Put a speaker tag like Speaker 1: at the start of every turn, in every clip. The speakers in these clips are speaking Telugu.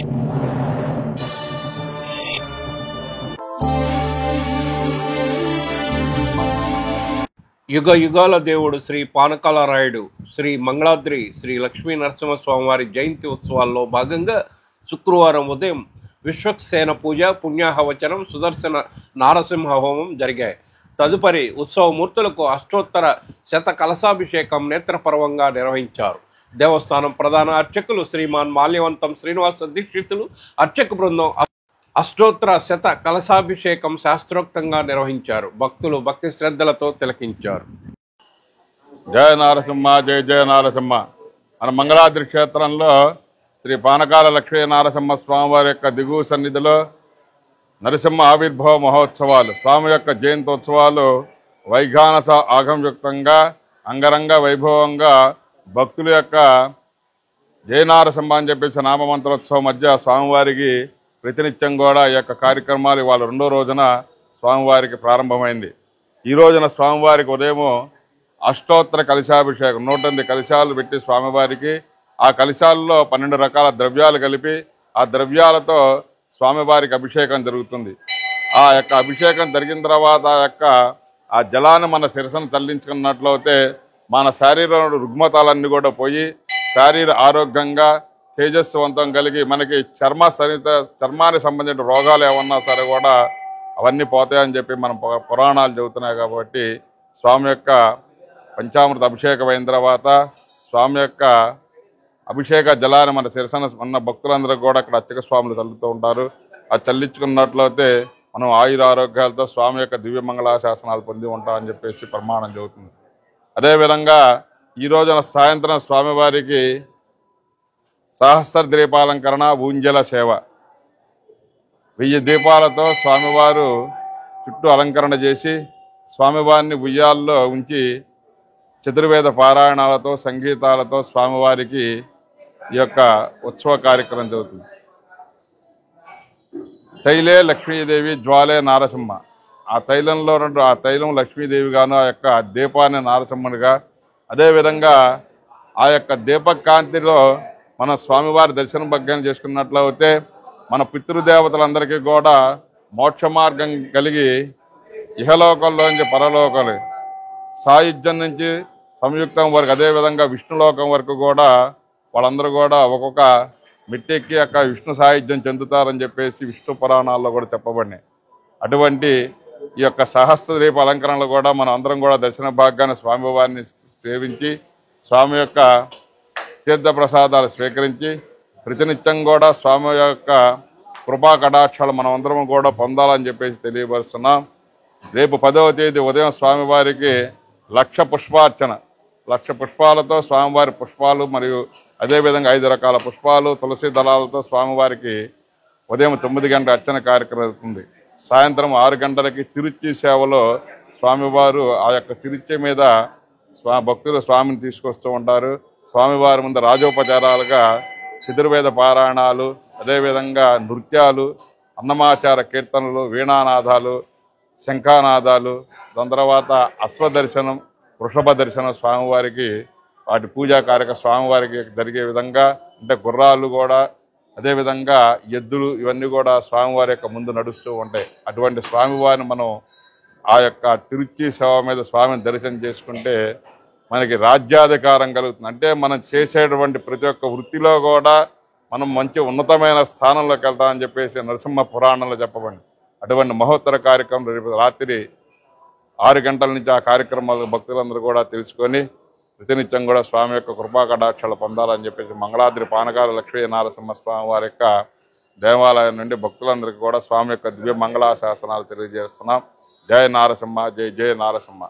Speaker 1: యుగ యుగాల దేవుడు శ్రీ పానకాల రాయుడు శ్రీ మంగళాద్రి శ్రీ లక్ష్మీ నరసింహస్వామివారి జయంతి ఉత్సవాల్లో భాగంగా శుక్రవారం ఉదయం విశ్వక్సేన పూజ, పుణ్యాహవచనం, సుదర్శన నారసింహ హోమం జరిగాయి. తదుపరి ఉత్సవమూర్తులకు అష్టోత్తర శత కలశాభిషేకం నేత్రపర్వంగా నిర్వహించారు. దేవస్థానం ప్రధాన అర్చకులు శ్రీమాన్ మాల్యవంతం శ్రీనివాస దీక్షితులు, అర్చక బృందం అష్టోత్తర శత కలశాభిషేకం శాస్త్రోక్తంగా నిర్వహించారు. భక్తులు భక్తి శ్రద్ధలతో తిలకించారు.
Speaker 2: జయ నారసింహ, జయ జయ నారసింహ. మన మంగళాద్రి క్షేత్రంలో శ్రీ పానకాల లక్ష్మీ నారసింహ స్వామివారి యొక్క దిగువ సన్నిధిలో నరసింహ ఆవిర్భావ మహోత్సవాలు, స్వామి యొక్క జయంతోత్సవాలు వైఘానస ఆగమయుక్తంగా అంగరంగ వైభవంగా భక్తుల యొక్క జయనారసింహ అని చెప్పేసి నామమంత్రోత్సవం మధ్య స్వామివారికి ప్రతినిత్యం కూడా ఈ యొక్క కార్యక్రమాలు ఇవాళ రెండో రోజున స్వామివారికి ప్రారంభమైంది. ఈ రోజున స్వామివారికి ఉదయం అష్టోత్తర కలశాభిషేకం 108 కలశాలు పెట్టి స్వామివారికి ఆ కలశాలలో 12 రకాల ద్రవ్యాలు కలిపి ఆ ద్రవ్యాలతో స్వామివారికి అభిషేకం జరుగుతుంది. ఆ యొక్క అభిషేకం జరిగిన తర్వాత ఆ జలాన్ని మన శిరసను చల్లించుకున్నట్లయితే మన శారీరంలో రుగ్మతాలన్నీ కూడా పోయి శారీర ఆరోగ్యంగా తేజస్వంతం కలిగి మనకి చర్మానికి సంబంధించిన రోగాలు ఏమన్నా సరే కూడా అవన్నీ పోతాయని చెప్పి మనం పురాణాలు చెబుతున్నాయి. కాబట్టి స్వామి యొక్క పంచామృత అభిషేకం అయిన తర్వాత స్వామి యొక్క అభిషేక జలాన్ని మన శిరసన ఉన్న భక్తులందరూ కూడా అక్కడ అర్చక స్వాములు చల్లుతూ ఉంటారు. అది చల్లించుకున్నట్లయితే మనం ఆయుర ఆరోగ్యాలతో స్వామి యొక్క దివ్య మంగళాశాసనాలు పొంది ఉంటామని చెప్పేసి ప్రమాణం చెబుతుంది. అదేవిధంగా ఈ రోజున సాయంత్రం స్వామివారికి సహస్ర దీపాలంకరణ, ఊంజల సేవ, 1000 దీపాలతో స్వామివారు చుట్టూ అలంకరణ చేసి స్వామివారిని ఉయ్యాల్లో ఉంచి చతుర్వేద పారాయణాలతో సంగీతాలతో స్వామివారికి ఈ యొక్క ఉత్సవ కార్యక్రమం జరుగుతుంది. తైలే లక్ష్మీదేవి, జ్వాలే నారసింహ. ఆ తైలంలో ఆ తైలం లక్ష్మీదేవిగాను, ఆ యొక్క దీపాన్ని నారసింహునిగా, అదేవిధంగా ఆ యొక్క దీపకాంతిలో మన స్వామివారి దర్శనం భాగ్యం చేసుకున్నట్లయితే మన పితృదేవతలందరికీ కూడా మోక్ష మార్గం కలిగి ఇహలోకంలో నుంచి పరలోకాలు, సాయుధ్యం నుంచి సంయుక్తం వరకు, అదేవిధంగా విష్ణులోకం వరకు కూడా వాళ్ళందరూ కూడా ఒక్కొక్క మెట్టెక్కి అక్క విష్ణు సాయుధ్యం చెందుతారని చెప్పేసి విష్ణు పురాణాల్లో కూడా చెప్పబడినాయి. అటువంటి ఈ యొక్క సహస్ర దీప అలంకరణలు కూడా మనం అందరం కూడా దర్శన భాగ్యాన్ని స్వామివారిని సేవించి స్వామి యొక్క తీర్థ ప్రసాదాలు స్వీకరించి ప్రతినిత్యం కూడా స్వామి యొక్క కృపా కటాక్షాలు మనం అందరం కూడా పొందాలని చెప్పేసి తెలియపరుస్తున్నాం. రేపు 10వ తేదీ ఉదయం స్వామివారికి 1,00,000 పుష్పార్చన, 1,00,000 పుష్పాలతో స్వామివారి పుష్పాలు మరియు అదేవిధంగా 5 రకాల పుష్పాలు, తులసి దళాలతో స్వామివారికి ఉదయం 9 గంటల అర్చన కార్యక్రమం అవుతుంది. సాయంత్రం 6 గంటలకి తిరుచి సేవలో స్వామివారు ఆ యొక్క తిరుచి మీద భక్తులు స్వామిని తీసుకొస్తూ ఉంటారు. స్వామివారి ముందు రాజోపచారాలుగా చతుర్వేద పారాయణాలు, అదేవిధంగా నృత్యాలు, అన్నమాచార కీర్తనలు, వీణానాదాలు, శంఖానాదాలు, దాని తర్వాత అశ్వదర్శనం, వృషభ దర్శనం స్వామివారికి వాటి పూజా కార్యక్రమం స్వామివారికి జరిగే విధంగా, అంటే గుర్రాలు కూడా అదేవిధంగా ఎద్దులు ఇవన్నీ కూడా స్వామివారి యొక్క ముందు నడుస్తూ ఉంటాయి. అటువంటి స్వామివారిని మనం ఆ యొక్క తిరుచి సేవ మీద స్వామిని దర్శనం చేసుకుంటే మనకి రాజ్యాధికారం కలుగుతుంది. అంటే మనం చేసేటువంటి ప్రతి ఒక్క వృత్తిలో కూడా మనం మంచి ఉన్నతమైన స్థానంలోకి వెళ్తామని చెప్పేసి నరసింహ పురాణంలో చెప్పబడింది. అటువంటి మహోత్తర కార్యక్రమం రేపు రాత్రి 6 గంటల నుంచి ఆ కార్యక్రమాలు భక్తులందరూ కూడా తెలుసుకొని ప్రతినిత్యం కూడా స్వామి యొక్క కృపా కటాక్షాలు పొందాలని చెప్పేసి మంగళాద్రి పానకాల లక్ష్మీ నారసింహ స్వామి వారి యొక్క దేవాలయం నుండి భక్తులందరికీ కూడా స్వామి యొక్క దివ్య మంగళాశాసనాలు తెలియజేస్తున్నాం. జయ నారసింహ, జయ జయ నారసింహ.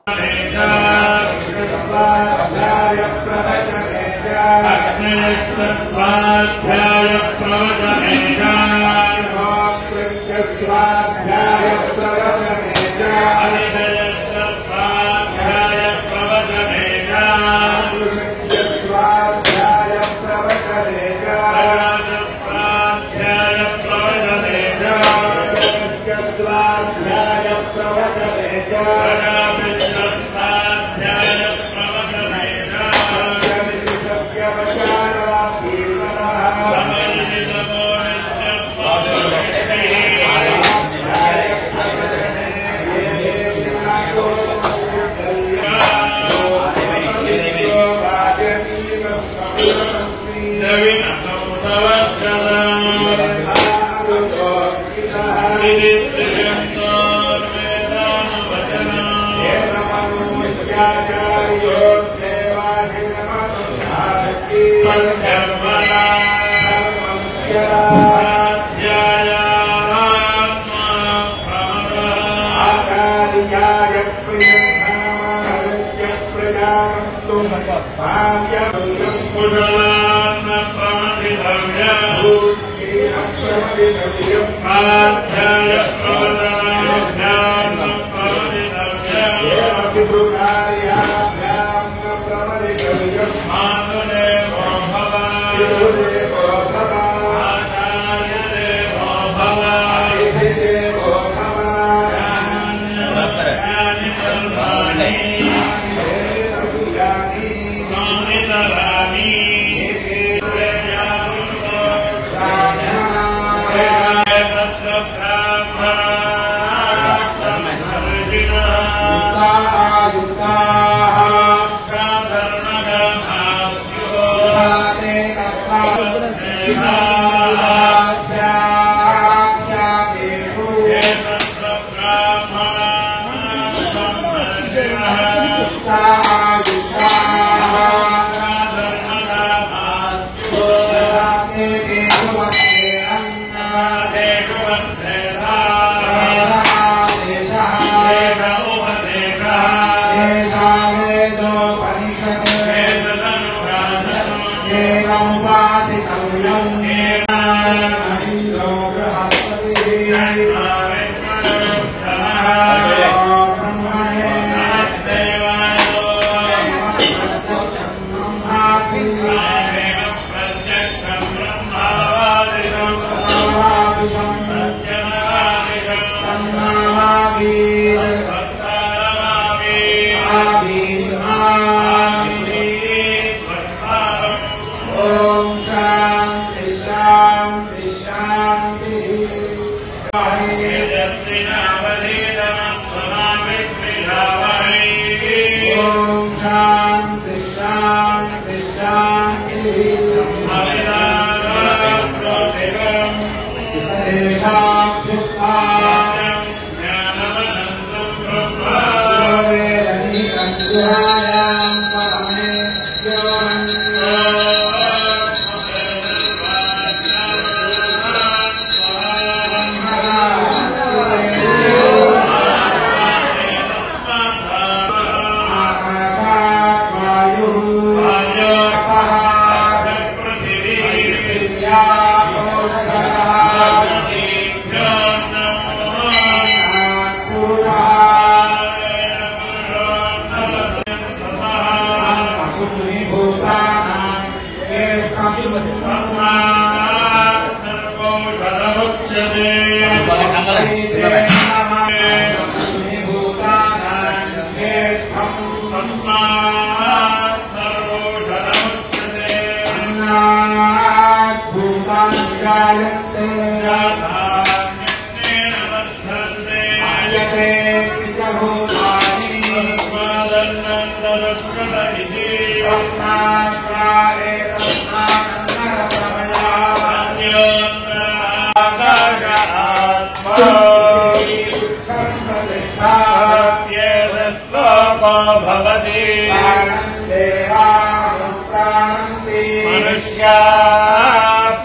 Speaker 3: मनुष्या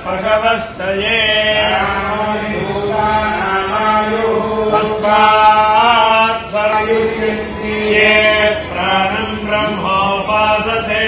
Speaker 3: पशवस्तये तस्मात् ये प्राणं ब्रह्मोपासते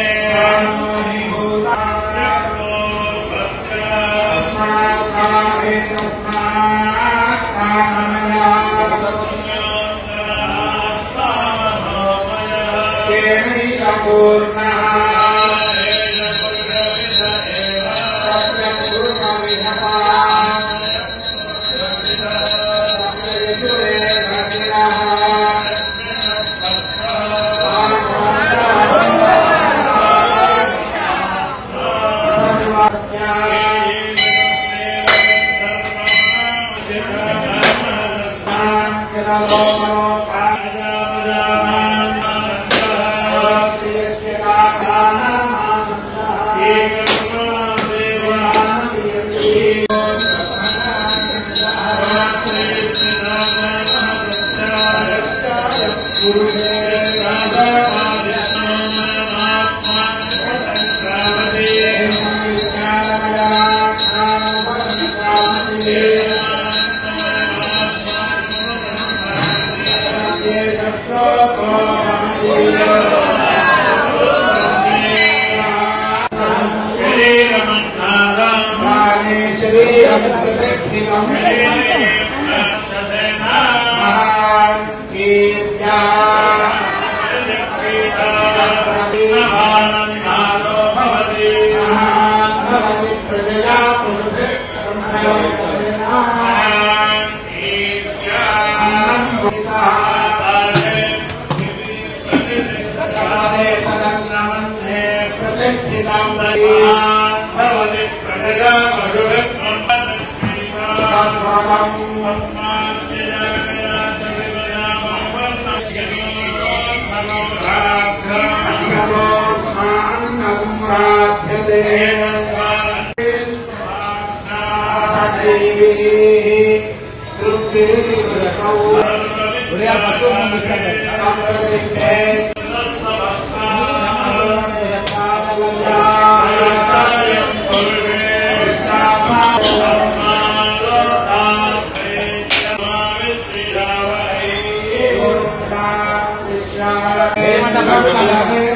Speaker 4: Dewa
Speaker 3: Hey,